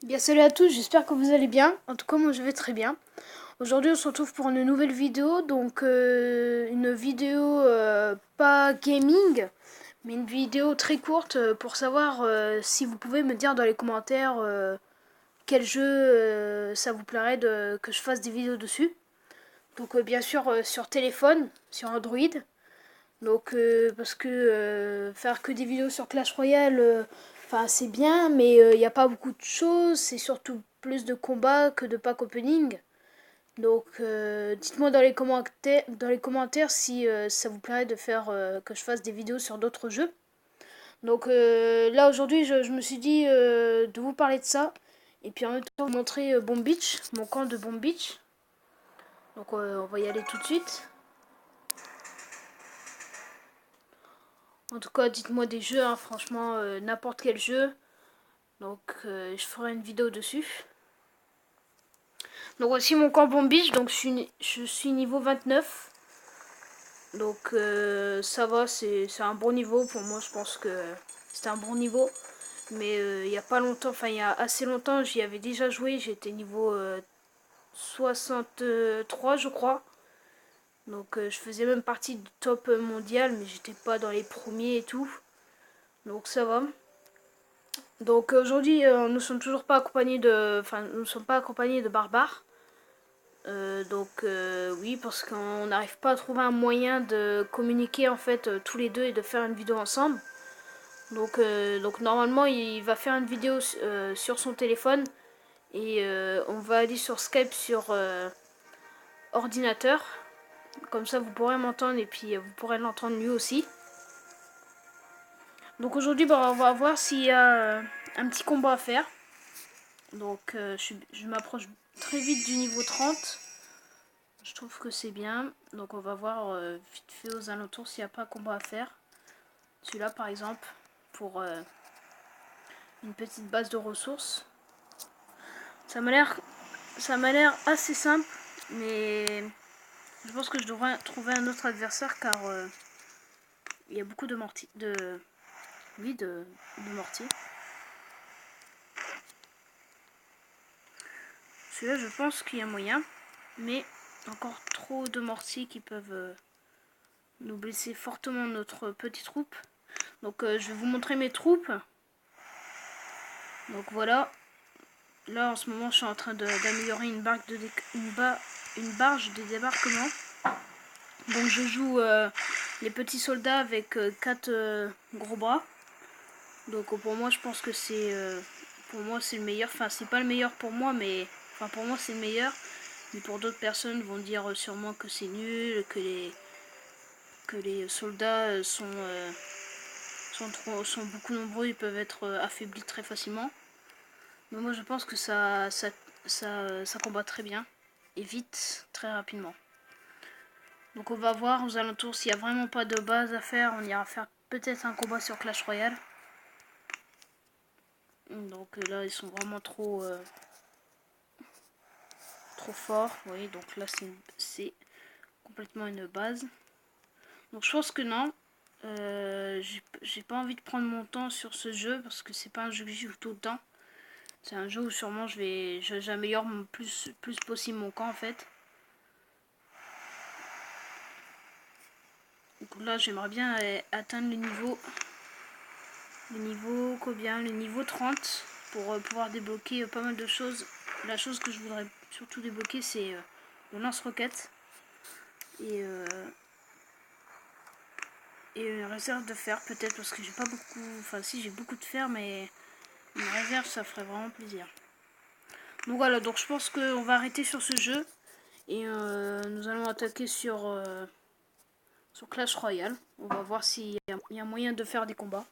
Bien salut à tous, j'espère que vous allez bien. En tout cas moi je vais très bien. Aujourd'hui on se retrouve pour une nouvelle vidéo, donc une vidéo pas gaming, mais une vidéo très courte pour savoir si vous pouvez me dire dans les commentaires quel jeu ça vous plairait que je fasse des vidéos dessus. Donc bien sûr sur téléphone, sur Android. Donc parce que faire que des vidéos sur Clash Royale, enfin c'est bien, mais il n'y a pas beaucoup de choses. C'est surtout plus de combats que de pack opening. Donc dites-moi dans les commentaires si ça vous plairait de faire que je fasse des vidéos sur d'autres jeux. Donc là aujourd'hui je me suis dit de vous parler de ça. Et puis en même temps vous montrer Bomb Beach, mon camp de Bomb Beach. Donc on va y aller tout de suite. En tout cas, dites-moi des jeux, hein, franchement, n'importe quel jeu. Donc, je ferai une vidéo dessus. Donc, voici mon camp Bomb Beach. Donc, je suis niveau 29. Donc, ça va, c'est un bon niveau. Pour moi, je pense que c'est un bon niveau. Mais il n'y a pas longtemps, enfin, il y a assez longtemps, j'y avais déjà joué. J'étais niveau 63, je crois. Donc, je faisais même partie du top mondial, mais j'étais pas dans les premiers et tout. Donc, ça va. Donc aujourd'hui, nous sommes toujours pas accompagnés de, enfin, nous ne sommes pas accompagnés de barbares. Oui, parce qu'on n'arrive pas à trouver un moyen de communiquer en fait tous les deux et de faire une vidéo ensemble. Donc normalement, il va faire une vidéo sur son téléphone et on va aller sur Skype sur ordinateur. Comme ça, vous pourrez m'entendre et puis vous pourrez l'entendre lui aussi. Donc aujourd'hui, bah, on va voir s'il y a un petit combat à faire. Donc je m'approche très vite du niveau 30. Je trouve que c'est bien. Donc on va voir vite fait aux alentours s'il n'y a pas combat à faire. Celui-là par exemple, pour une petite base de ressources. Ça m'a l'air assez simple, mais je pense que je devrais trouver un autre adversaire car il y a beaucoup de mortiers. De mortiers. Celui-là je pense qu'il y a moyen, mais encore trop de mortiers qui peuvent nous blesser fortement notre petite troupe. Donc je vais vous montrer mes troupes. Donc voilà. Là en ce moment je suis en train d'améliorer une barge de débarquement. Donc je joue les petits soldats avec 4 gros bras. Donc pour moi je pense que c'est pour moi c'est le meilleur. Enfin c'est pas le meilleur pour moi, mais enfin pour moi c'est le meilleur. Mais pour d'autres personnes vont dire sûrement que c'est nul, que les soldats sont beaucoup nombreux, ils peuvent être affaiblis très facilement. Mais moi je pense que ça combat très bien et vite, très rapidement. Donc on va voir aux alentours s'il n'y a vraiment pas de base à faire, on ira faire peut-être un combat sur Clash Royale. Donc là ils sont vraiment trop forts, oui, donc là c'est complètement une base. Donc je pense que non. J'ai pas envie de prendre mon temps sur ce jeu parce que c'est pas un jeu que je joue tout le temps. C'est un jeu où sûrement j'améliore plus possible mon camp en fait. Donc là j'aimerais bien atteindre le niveau 30 pour pouvoir débloquer pas mal de choses. La chose que je voudrais surtout débloquer c'est le lance-roquette et une réserve de fer peut-être parce que j'ai pas beaucoup, enfin si j'ai beaucoup de fer mais une réserve ça ferait vraiment plaisir. Donc voilà, donc je pense qu'on va arrêter sur ce jeu et nous allons attaquer sur Clash Royale. On va voir s'il y a moyen de faire des combats.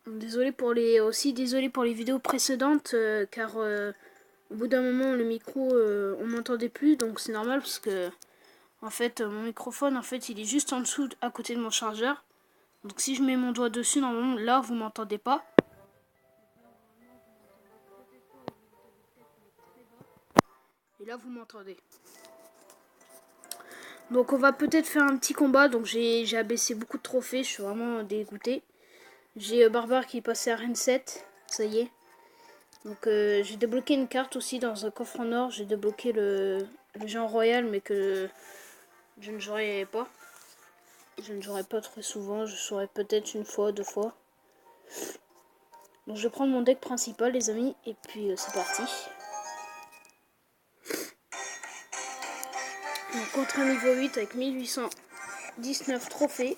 Désolé pour les vidéos précédentes car au bout d'un moment le micro on m'entendait plus, donc c'est normal parce que en fait mon microphone en fait il est juste en dessous à côté de mon chargeur. Donc si je mets mon doigt dessus, normalement là vous m'entendez pas. Et là vous m'entendez. Donc on va peut-être faire un petit combat. Donc j'ai abaissé beaucoup de trophées. Je suis vraiment dégoûté. J'ai Barbare qui est passé à Reine 7. Ça y est. Donc j'ai débloqué une carte aussi dans un coffre en or. J'ai débloqué le géant royal, mais que je ne jouerai pas. Je ne jouerai pas très souvent. Je jouerai peut-être une fois, 2 fois. Donc je vais prendre mon deck principal, les amis. Et puis c'est parti. Donc contre un niveau 8 avec 1819 trophées.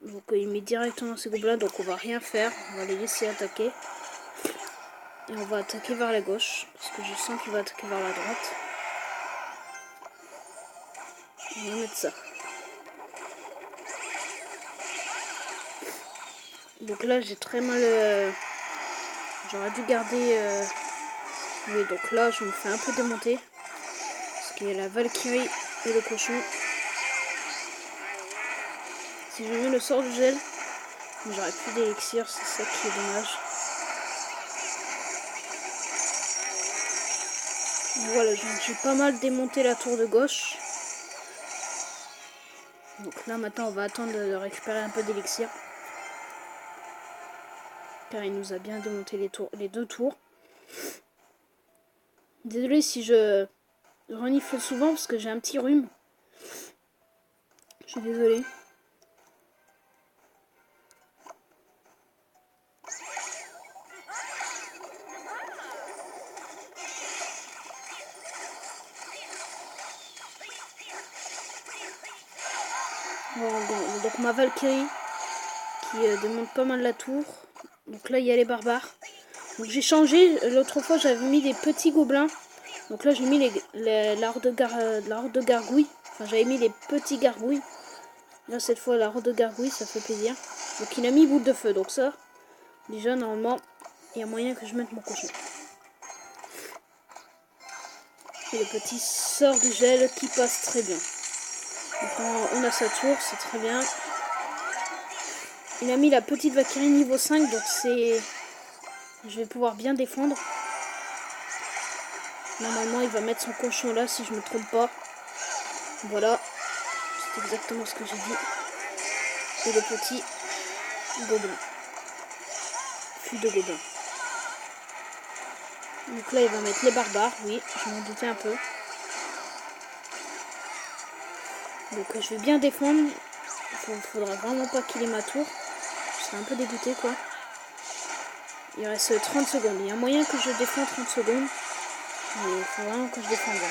Donc il met directement ses gobelins, donc on va rien faire. On va les laisser attaquer. Et on va attaquer vers la gauche. Parce que je sens qu'il va attaquer vers la droite. On va mettre ça. Donc là j'ai très mal... J'aurais dû garder... Oui, donc là je me fais un peu démonter. Parce qu'il y a la Valkyrie et le cochon. Si je mets le sort du gel, j'aurais plus d'élixir, c'est ça qui est dommage. Voilà, j'ai pas mal démonté la tour de gauche. Donc là maintenant on va attendre de récupérer un peu d'élixir. Car il nous a bien démonté les 2 tours. Désolé si je renifle souvent parce que j'ai un petit rhume. Je suis désolée. Bon, donc ma Valkyrie qui démonte pas mal la tour. Donc là il y a les barbares. Donc j'ai changé. L'autre fois j'avais mis des petits gobelins. Donc là j'ai mis la horde de gargouilles. Enfin j'avais mis les petits gargouilles. Là cette fois la horde de gargouilles, ça fait plaisir. Donc il a mis boule de feu. Donc ça, déjà normalement, il y a moyen que je mette mon cochon. Et le petit sort du gel qui passe très bien. Donc on a sa tour, c'est très bien. Il a mis la petite Valkyrie niveau 5, donc c'est... Je vais pouvoir bien défendre. Normalement il va mettre son cochon là si je me trompe pas. Voilà. C'est exactement ce que j'ai dit. Et le petit gobelin. Fût de gobelin. Donc là il va mettre les barbares, oui, je m'en doutais un peu. Donc je vais bien défendre. Il faudra vraiment pas qu'il ait ma tour. Je serais un peu dégoûté quoi. Il reste 30 secondes. Il y a moyen que je défende 30 secondes. Mais il faut vraiment que je défende bien.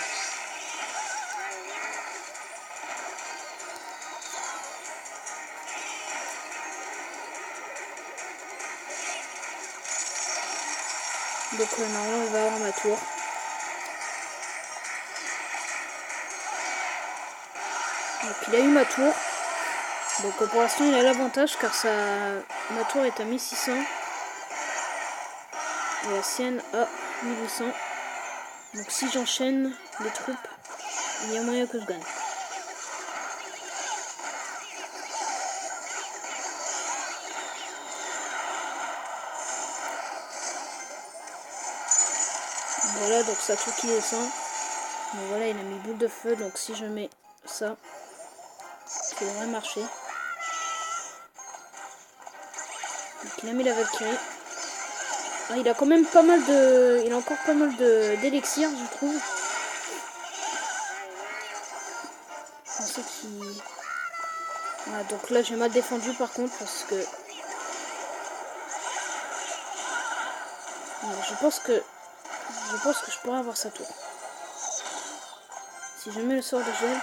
Donc normalement on va avoir ma tour. Donc il a eu ma tour. Donc pour l'instant il a l'avantage car ma tour est à 1600. Et la sienne à 1800. Donc si j'enchaîne les troupes, il y a moyen que je gagne. Voilà, donc sa tour qui descend. Donc voilà, il a mis boule de feu, donc si je mets ça, ça devrait marcher. Donc il a mis la Valkyrie. Ah, il a quand même pas mal de... Il a encore pas mal d'élixir, je trouve. Je pensais qu'il... Voilà, donc là j'ai mal défendu par contre parce que... Alors, je pense que je pourrais avoir sa tour. Si je mets le sort de gel.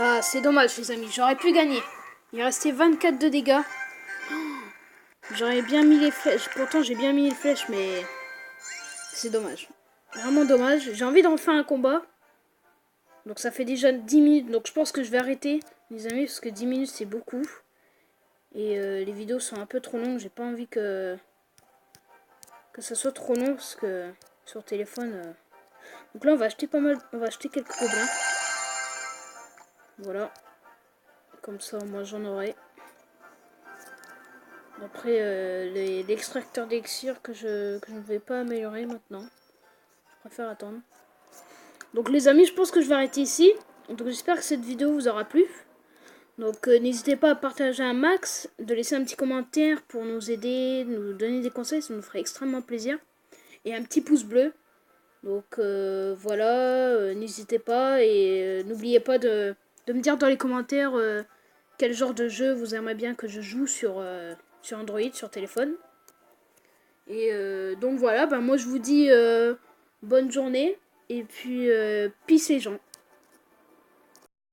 Ah, c'est dommage les amis, j'aurais pu gagner. Il restait 24 de dégâts. J'aurais bien mis les flèches. Pourtant j'ai bien mis les flèches, mais c'est dommage. Vraiment dommage. J'ai envie d'en faire un combat. Donc ça fait déjà 10 minutes. Donc je pense que je vais arrêter les amis, parce que 10 minutes c'est beaucoup. Et les vidéos sont un peu trop longues. J'ai pas envie que ça soit trop long, parce que sur téléphone... Donc là on va acheter pas mal. On va acheter quelques gobelins. Voilà. Comme ça moi j'en aurai. Après l'extracteur d'élixir que je ne vais pas améliorer maintenant. Je préfère attendre. Donc les amis, je pense que je vais arrêter ici. Donc j'espère que cette vidéo vous aura plu. Donc n'hésitez pas à partager un max, de laisser un petit commentaire pour nous aider, nous donner des conseils, ça nous ferait extrêmement plaisir. Et un petit pouce bleu. Donc voilà, n'hésitez pas et n'oubliez pas de me dire dans les commentaires quel genre de jeu vous aimeriez bien que je joue sur Android, sur téléphone. Et donc voilà, moi je vous dis bonne journée et puis peace les gens.